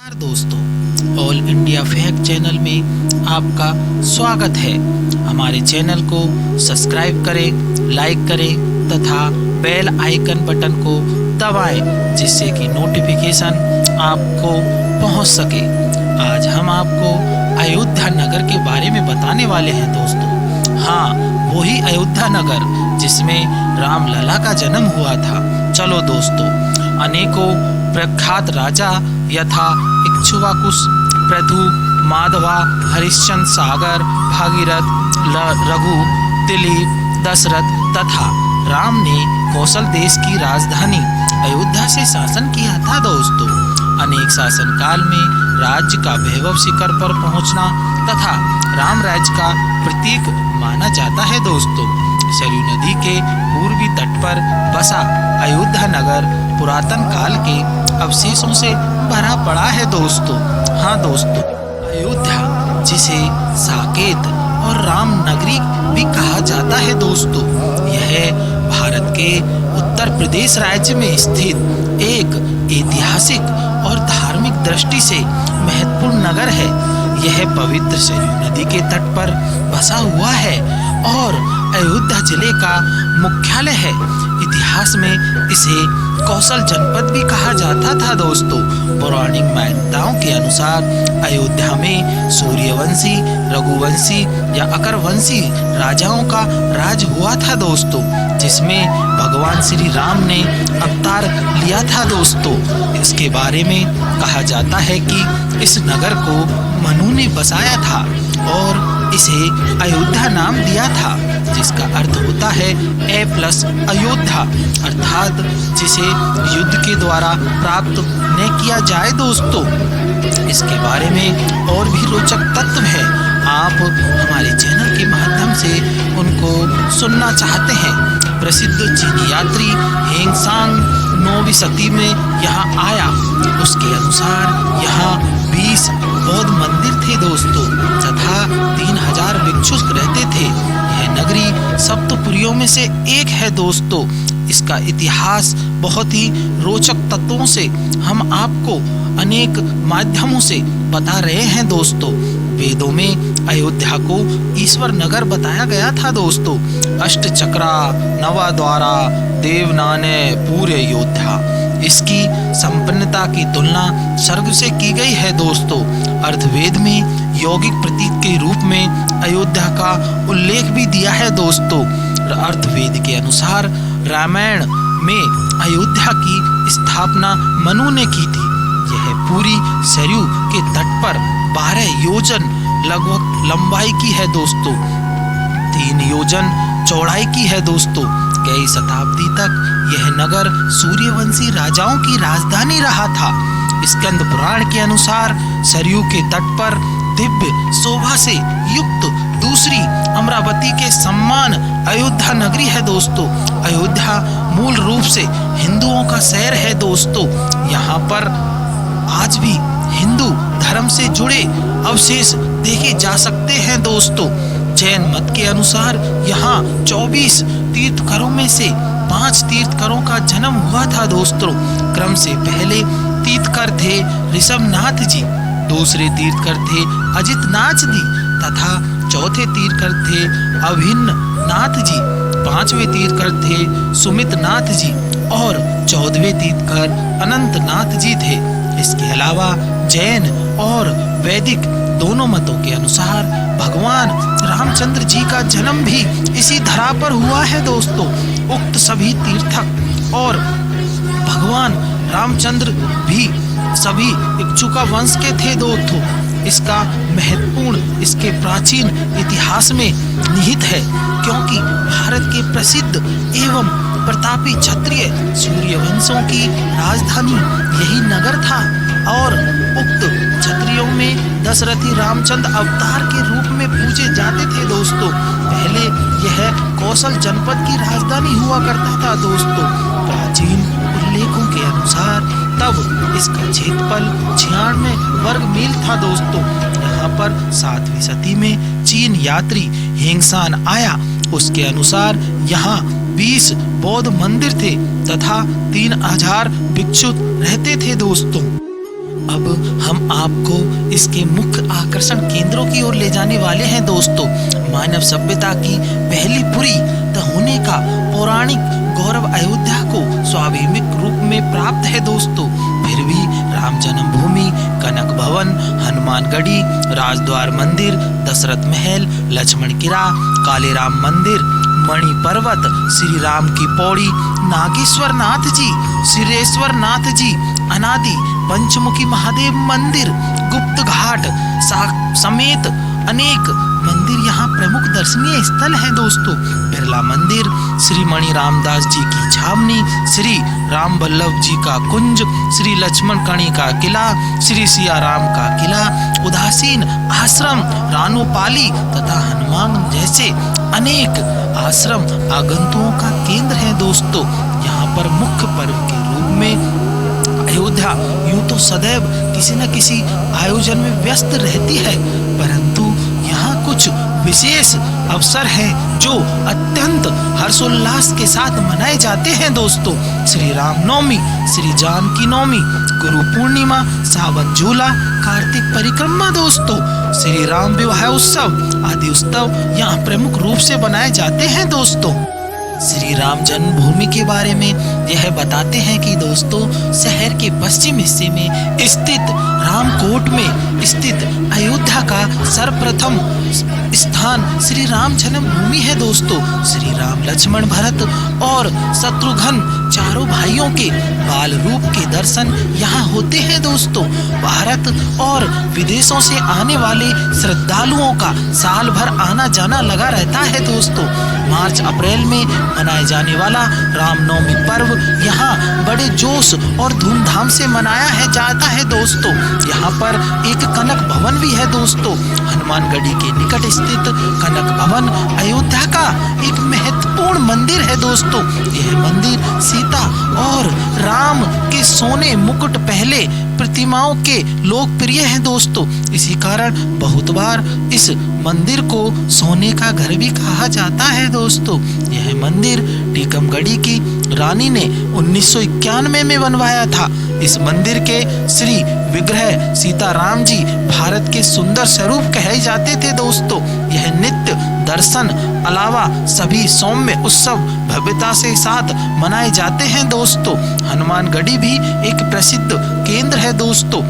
नमस्कार दोस्तों, all India fact channel में आपका स्वागत है। हमारे चैनल को सब्सक्राइब करें, लाइक करें तथा बेल आइकन बटन को दबाएं जिससे कि नोटिफिकेशन आपको पहुंच सके। आज हम आपको अयोध्या नगर के बारे में बताने वाले हैं दोस्तों। हाँ, वही अयोध्या नगर जिसमें रामलला का जन्म हुआ था। चलो दोस्तों, अनेकों प्रख्यात राजा यथा इक्ष्वाकुस, पृथु, माधवा, हरिश्चंद्र, सागर, भागीरथ, रघु, दिलीप, दशरथ तथा राम ने कौशल देश की राजधानी अयोध्या से शासन किया था दोस्तों। अनेक शासन काल में राज्य का वैभव शिखर पर पहुंचना तथा राम राज्य का प्रतीक माना जाता है दोस्तों। सरयू नदी के पूर्वी तट पर बसा अयोध्या नगर पुरातन काल के अवशेषों से भरा पड़ा है दोस्तों। हाँ दोस्तों, अयोध्या जिसे साकेत और राम नगरी भी कहा जाता है दोस्तों, यह भारत के उत्तर प्रदेश राज्य में स्थित एक ऐतिहासिक और धार्मिक दृष्टि से महत्वपूर्ण नगर है। यह पवित्र सरयू नदी के तट पर बसा हुआ है और अयोध्या जिले का मुख्यालय है। इतिहास में इसे कौशल जनपद भी कहा जाता था दोस्तों। पौराणिक मान्यताओं के अनुसार अयोध्या में सूर्यवंशी, रघुवंशी या अकरवंशी राजाओं का राज हुआ था दोस्तों, जिसमें भगवान श्री राम ने अवतार लिया था दोस्तों। इसके बारे में कहा जाता है कि इस नगर को मनु ने बसाया था और इसे अयोध्या नाम दिया था, जिसका अर्थ होता है A+ अयोध्या, अर्थात जिसे युद्ध के द्वारा प्राप्त न किया जाए दोस्तों। इसके बारे में और भी रोचक तत्व है, आप हमारे चैनल के माध्यम से उनको सुनना चाहते हैं। प्रसिद्ध चीनी यात्री हेंगसांग 9वीं शताब्दी में यहाँ आया। उसके अनुसार यहाँ 20 बौद्ध मंदिर थे दोस्तों तथा 3000 भिक्षुक रहते थे। यह नगरी सप्तपुरियों में से एक है दोस्तों। इसका इतिहास बहुत ही रोचक तत्वों से हम आपको अनेक माध्यमों से बता रहे हैं दोस्तों। वेदों में अयोध्या को ईश्वर नगर बताया गया था दोस्तों। अष्टचक्रा, नवाद्वारा, देवनाने, पूरे अयोध्या। इसकी संपन्नता की तुलना स्वर्ग से की गई है दोस्तों। अर्थवेद में यौगिक प्रतीक के रूप में अयोध्या का उल्लेख भी दिया है दोस्तों। अर्थवेद के अनुसार रामायण में अयोध्या की स्थापना मनु ने की थी। यह पूरी सरयू के तट पर 12 योजन लगभग लंबाई की है दोस्तों, 3 योजन चौड़ाई की है दोस्तों। कई शताब्दी तक यह नगर सूर्यवंशी राजाओं की राजधानी रहा था। स्कंद पुराण के अनुसार सरयू के तट पर दिव्य शोभा से युक्त दूसरी अमरावती के सम्मान अयोध्या नगरी है दोस्तों। अयोध्या मूल रूप से हिंदुओं का शहर है दोस्तों। यहाँ पर आज भी हिंदू धर्म से जुड़े अवशेष देखे जा सकते हैं दोस्तों। जैन मत के अनुसार यहाँ 24 तीर्थकरों में से 5 तीर्थकरों का जन्म हुआ था दोस्तों। क्रम से पहले तीर्थकर थे ऋषभनाथ जी, दूसरे तीर्थकर थे अजितनाथ जी तथा चौथे तीर्थकर थे अभिन्न नाथ जी, 5वें तीर्थकर थे सुमित नाथ जी और 14वें तीर्थकर अनंत नाथ जी थे। इसके अलावा जैन और वैदिक दोनों मतों के अनुसार भगवान रामचंद्र जी का जन्म भी इसी धरा पर हुआ है दोस्तों। उक्त सभी तीर्थक और भगवान रामचंद्र भी सभी इक्ष्वाकु वंश के थे दोस्तों। इसका महत्वपूर्ण इसके प्राचीन इतिहास में निहित है, क्योंकि भारत के प्रसिद्ध एवं प्रतापी क्षत्रिय सूर्यवंशों की राजधानी यही नगर था और उक्त क्षत्रियों में दशरथी रामचंद्र अवतार के रूप में पूजे जाते थे दोस्तों। पहले यह कौशल जनपद की राजधानी हुआ करता था दोस्तों। प्राचीन उल्लेखों के अनुसार तब इसका क्षेत्रफल 96 वर्ग मील था दोस्तों। यहाँ पर 7वीं शताब्दी में चीन यात्री हेंगसान आया। उसके अनुसार यहाँ 20 बौद्ध मंदिर थे तथा 3000 भिक्षुक रहते थे दोस्तों। अब हम आपको इसके मुख्य आकर्षण केंद्रों की ओर ले जाने वाले हैं दोस्तों। मानव सभ्यता की पहली पुरी होने का पौराणिक गौरव अयोध्या को स्वाभाविक रूप में प्राप्त है दोस्तों। फिर भी राम जन्मभूमि, कनक भवन, हनुमानगढ़ी, राजद्वार मंदिर, दशरथ महल, लक्ष्मण किला, काले राम मंदिर, मणि पर्वत, श्री राम की पौड़ी, नागेश्वर नाथ जी, सिरेश्वर नाथ जी, अनादि पंचमुखी महादेव मंदिर, गुप्त घाट समेत अनेक मंदिर यहाँ प्रमुख दर्शनीय स्थल है दोस्तों। बिरला मंदिर, श्री मणि रामदास जी की छावनी, श्री राम वल्लभ जी का कुंज, श्री लक्ष्मण कणी का किला, श्री सिया राम का किला, उदासीन आश्रम, रानोपाली तथा हनुमान जैसे अनेक आश्रम आगंतुकों का केंद्र है दोस्तों। यहाँ पर मुख्य पर्व के रूप में अयोध्या यूं तो सदैव किसी न किसी आयोजन में व्यस्त रहती है, परंतु यहाँ कुछ विशेष अवसर हैं जो अत्यंत हर्षोल्लास के साथ मनाए जाते हैं दोस्तों। श्री राम नवमी, श्री जानकी नवमी, गुरु पूर्णिमा, सावन झूला, कार्तिक परिक्रमा दोस्तों, श्री राम विवाह उत्सव आदि उत्सव यहाँ प्रमुख रूप से बनाए जाते हैं दोस्तों। श्री राम जन्मभूमि के बारे में यह बताते हैं कि दोस्तों शहर के पश्चिम हिस्से में स्थित रामकोट में स्थित अयोध्या का सर्वप्रथम स्थान श्री राम जन्मभूमि है दोस्तों। श्री राम, लक्ष्मण, भरत और शत्रुघ्न चारों भाइयों के बाल रूप के दर्शन यहाँ होते हैं दोस्तों। भारत और विदेशों से आने वाले श्रद्धालुओं का साल भर आना जाना लगा रहता है दोस्तों। मार्च अप्रैल में मनाए जाने वाला रामनवमी पर्व यहाँ बड़े जोश और धूमधाम से मनाया जाता है दोस्तों। यहाँ पर एक कनक भवन भी है दोस्तों। हनुमानगढ़ी के निकट स्थित कनक भवन अयोध्या का एक महत्वपूर्ण मंदिर है दोस्तों। यह मंदिर सीता और राम के सोने मुकुट पहले प्रतिमाओं के लोकप्रिय है दोस्तों। इसी कारण बहुत बार इस मंदिर को सोने का घर भी कहा जाता है दोस्तों। यह मंदिर टीकमगढ़ी की रानी ने 1991 में बनवाया था। इस मंदिर के श्री विग्रह सीताराम जी भारत के सुंदर स्वरूप कहे जाते थे दोस्तों। यह नित्य दर्शन अलावा सभी सौम्य उत्सव भव्यता से साथ मनाए जाते हैं दोस्तों। हनुमानगढ़ी भी एक प्रसिद्ध केंद्र है दोस्तों।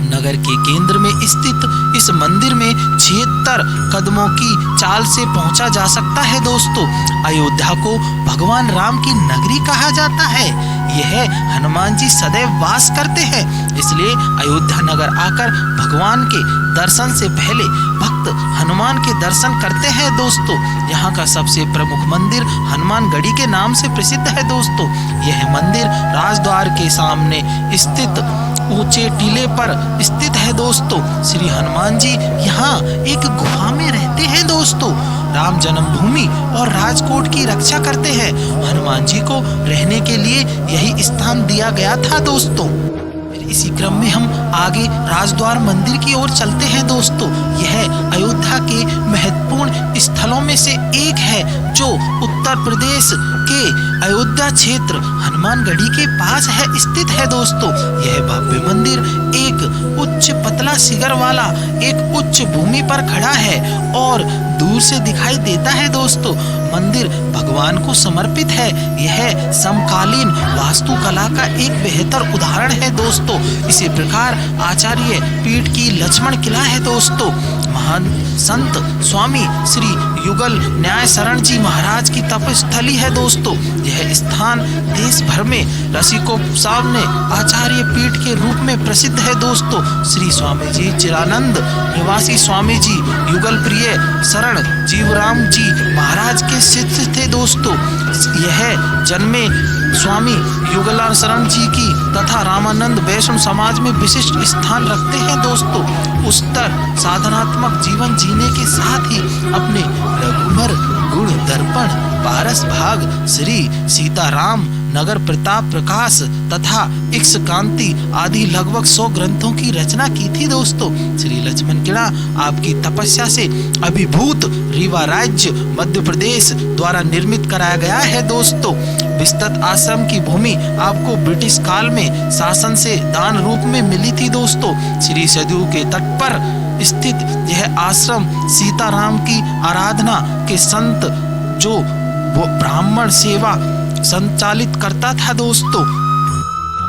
नगर के केंद्र में स्थित इस मंदिर में 76 कदमों की चाल से पहुंचा जा सकता है दोस्तों। अयोध्या को भगवान राम की नगरी कहा जाता है। यह हनुमान जी सदैव वास करते हैं, इसलिए अयोध्या नगर आकर भगवान के दर्शन से पहले भक्त हनुमान के दर्शन करते हैं दोस्तों। यहाँ का सबसे प्रमुख मंदिर हनुमानगढ़ी के नाम से प्रसिद्ध है दोस्तों। यह मंदिर राजद्वार के सामने स्थित ऊंचे टीले पर स्थित है दोस्तों। श्री हनुमान जी यहाँ एक गुफा में रहते हैं दोस्तों। राम जन्मभूमि और राजकोट की रक्षा करते हैं। हनुमान जी को रहने के लिए यही स्थान दिया गया था दोस्तों। इसी क्रम में हम आगे राजद्वार मंदिर की ओर चलते हैं दोस्तों। यह अयोध्या के महत्वपूर्ण स्थलों में से एक है जो उत्तर प्रदेश के अयोध्या क्षेत्र हनुमानगढ़ी के पास है स्थित है दोस्तों। यह भव्य मंदिर एक उच्च पतला शिखर वाला एक उच्च भूमि पर खड़ा है और दूर से दिखाई देता है दोस्तों। मंदिर भगवान को समर्पित है। यह समकालीन वास्तुकला का एक बेहतर उदाहरण है दोस्तों। इसी प्रकार आचार्य पीठ की लक्ष्मण किला है दोस्तों। महान संत स्वामी श्री युगल न्याय शरण जी महाराज की तपस्थली है दोस्तों। यह स्थान देश भर में रसिकों सामने आचार्य पीठ के रूप में प्रसिद्ध है दोस्तों। श्री स्वामी जी चिरानंद निवासी स्वामी जी युगल प्रिय शरण जीवराम जी महाराज के शिष्य थे दोस्तों। यह जन्मे स्वामी युगल शरण जी की तथा रामानंद वैष्णव समाज में विशिष्ट स्थान रखते हैं दोस्तों। उच्चतर साधनात्मक जीवन जीने के साथ ही अपने रघुवर गुण दर्पण पारस भाग श्री सीताराम नगर प्रताप प्रकाश तथा इक्ष कांति आदि लगभग 100 ग्रंथों की रचना की थी दोस्तों। श्री लक्ष्मण किला आपकी तपस्या से अभिभूत रीवा राज्य मध्य प्रदेश द्वारा निर्मित कराया गया है दोस्तों। विस्तृत आश्रम की भूमि आपको ब्रिटिश काल में शासन से दान रूप में मिली थी दोस्तों। श्री सरयू के तट पर स्थित यह आश्रम सीताराम की आराधना के संत जो वो ब्राह्मण सेवा संचालित करता था दोस्तों।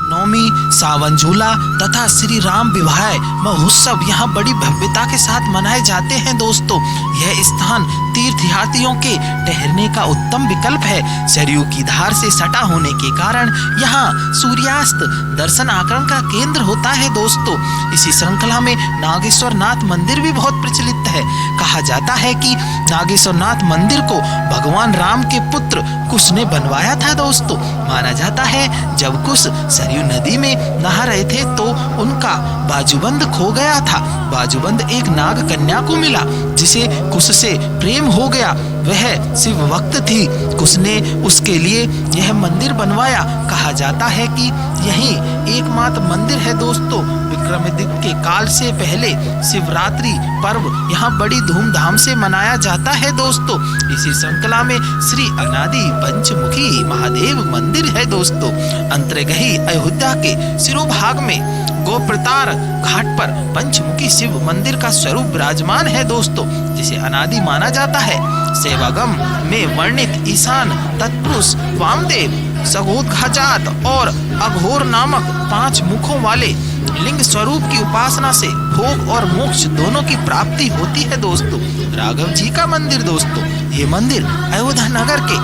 नवमी, सावन झूला तथा श्री राम विवाह महोत्सव यहाँ बड़ी भव्यता के साथ मनाए जाते हैं दोस्तों। यह स्थान तीर्थयात्रियों के ठहरने का उत्तम विकल्प है। सरयू की धार से सटा होने के कारण यहाँ सूर्यास्त दर्शन आकर्षण का केंद्र होता है दोस्तों। इसी श्रृंखला में नागेश्वर नाथ मंदिर भी बहुत प्रचलित है। कहा जाता है कि नागेश्वर नाथ मंदिर को भगवान राम के पुत्र कुश ने बनवाया था दोस्तों। माना जाता है जब कुश सरयू नदी में नहा रहे थे तो उनका बाजूबंद खो गया था। बाजूबंद एक नाग कन्या को मिला जिसे कुश से प्रेम हो गया। वह शिव भक्त थी। कुश ने उसके लिए यह मंदिर बनवाया। कहा जाता है कि यही एकमात्र मंदिर है दोस्तों। विक्रमादित्य के काल से पहले शिवरात्रि पर्व यहाँ बड़ी धूमधाम से मनाया जाता है दोस्तों। इसी श्रृंखला में श्री अनादि पंचमुखी महादेव मंदिर है दोस्तों। अंतर्गही अयोध्या के शिरोभाग में गोप्रतार घाट पर पंचमुखी शिव मंदिर का स्वरूप विराजमान है दोस्तों, जिसे अनादि माना जाता है। सेवागम में वर्णित ईशान तत्पुरुष वामदेव, सगोदघाजात और अघोर नामक 5 मुखों वाले लिंग स्वरूप की उपासना से भोग और मोक्ष दोनों की प्राप्ति होती है दोस्तों। राघव जी का मंदिर दोस्तों, ये मंदिर अयोध्या नगर के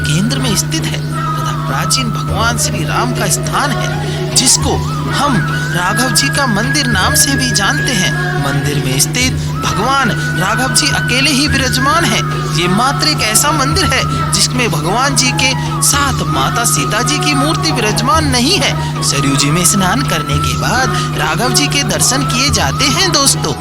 केंद्र में स्थित है तथा प्राचीन भगवान श्री राम का स्थान है, जिसको हम राघव जी का मंदिर नाम से भी जानते हैं। मंदिर में स्थित भगवान राघव जी अकेले ही विराजमान है। ये मात्र एक ऐसा मंदिर है जिसमें भगवान जी के साथ माता सीता जी की मूर्ति विराजमान नहीं है। सरयू जी में स्नान करने के बाद राघव जी के दर्शन किए जाते हैं दोस्तों।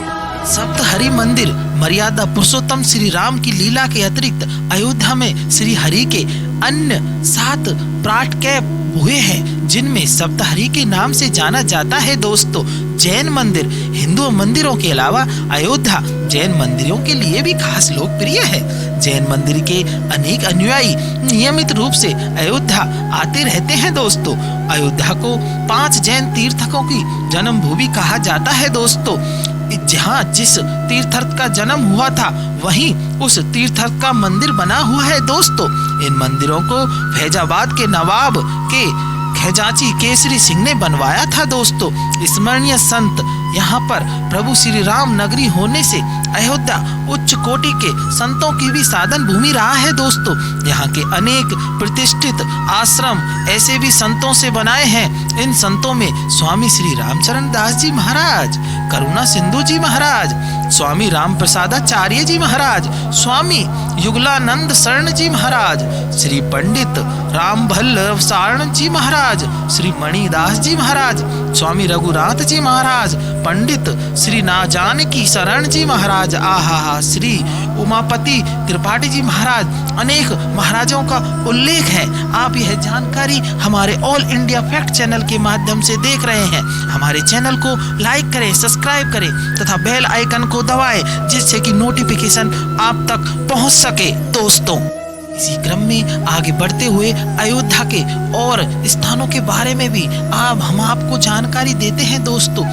सप्तहरि मंदिर मर्यादा पुरुषोत्तम श्री राम की लीला के अतिरिक्त अयोध्या में श्री हरि के अन्य 7 प्राटकैप हुए हैं, जिनमें सप्तहरि के नाम से जाना जाता है दोस्तों। जैन मंदिर हिंदू मंदिरों के अलावा अयोध्या जैन मंदिरों के लिए भी खास लोकप्रिय है। जैन मंदिर के अनेक अनुयायी नियमित रूप से अयोध्या आते रहते हैं दोस्तों। अयोध्या को 5 जैन तीर्थकों की जन्मभूमि कहा जाता है दोस्तों। जहाँ जिस तीर्थर्थ का जन्म हुआ था वहीं उस तीर्थर्थ का मंदिर बना हुआ है दोस्तों। इन मंदिरों को फैजाबाद के नवाब के खजांची केसरी सिंह ने बनवाया था दोस्तों। स्मरणीय संत यहाँ पर प्रभु श्री राम नगरी होने से अयोध्या उच्च कोटि के संतों की भी साधन भूमि रहा है दोस्तों। यहाँ के अनेक प्रतिष्ठित आश्रम ऐसे भी संतों से बनाए हैं। इन संतों में स्वामी श्री रामचरण दास जी महाराज, करुणा सिंधु जी महाराज, स्वामी राम प्रसादाचार्य जी महाराज, स्वामी युगलानंद शरण जी महाराज, श्री पंडित राम भल्लभ सारण जी महाराज, श्री मणिदास जी महाराज, स्वामी रघुनाथ जी महाराज, पंडित श्री नाजानकी शरण जी महाराज, आहा श्री उमापति त्रिपाठी जी महाराज, अनेक महाराजों का उल्लेख है। आप यह जानकारी हमारे ऑल इंडिया फैक्ट चैनल के माध्यम से देख रहे हैं। हमारे चैनल को लाइक करें, सब्सक्राइब करें तथा बेल आइकन को दबाएं, जिससे कि नोटिफिकेशन आप तक पहुंच सके दोस्तों। इसी क्रम में आगे बढ़ते हुए अयोध्या के और स्थानों के बारे में भी हम आपको जानकारी देते हैं दोस्तों।